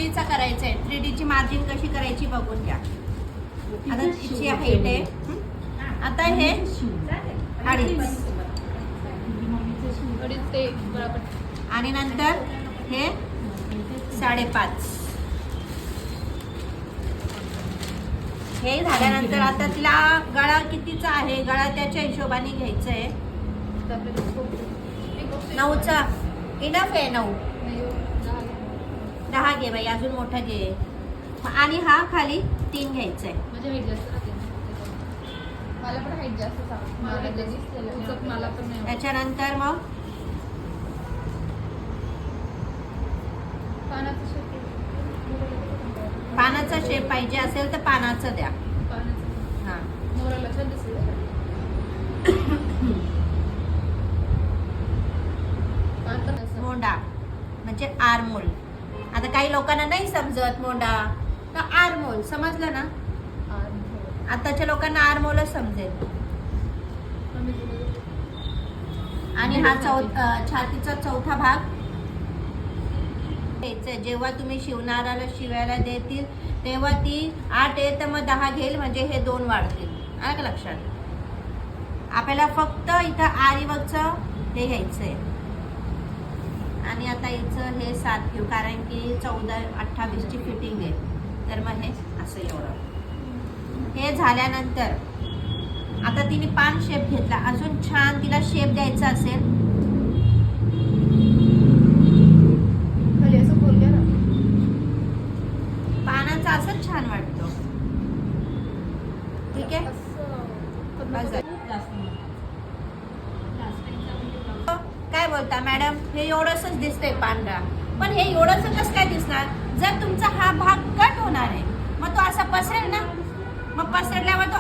3Dचा करायचा आहे. 3Dची मार्जिन कशी करायची बघून घ्या. आता तिची हाईट आहे. आता हे 2.5 आणि नंतर हे 5.5. हे झाल्यानंतर आता तिला गळा कितीचा आहे, गळा त्याच्या हिशोबाने घ्यायचा आहे. 9चा इनफ आहे. 9 10 घे बाई, अजून मोठा घे. आणि हा खाली 3 घ्यायचा आहे. म्हणजे हाईट जास्त राहते. मला पण हाईट जास्त मला पण नाही. त्याच्यानंतर मग पानाचा शेप पाहिजे असेल तर पानाचा द्या. हा मोराला छान दिसेल. मोंडा म्हणजे आरमोल. आता काही लोकांना नाही समजत मोंडा तर आरमोल समजलं ना. आताच्या लोकांना आरमोलच समजेल. आणि हा छातीचा चौथा भाग. जेव्हा तुम्ही शिवणाऱ्याला शिवायला देतील तेव्हा ती 8 आहे तर मग 10 घेईल, म्हणजे हे 2 वाढतील. आलं का लक्षात. आपल्याला फक्त इथं आरी वर्कचं हे घ्यायचंय. आणि आता याचं हे 7 घेऊ, कारण की 14-28ची फिटिंग आहे. तर मग हे असं एवढं. हे झाल्यानंतर आता तिने पान शेप घेतला. अजून छान तिला शेप द्यायचा असेल खाली असं बोलल्या ना, पानाचा असंच छान वाटतो. ठीक आहे. काय बोलता मॅडम, हे एवढंसच दिसतंय पांढरा, पण हे एवढंच कसं काय दिसणार. जर तुमचा हा भाग कट होणार आहे मग तो असा पसरेल ना. मग पसरल्यावर तो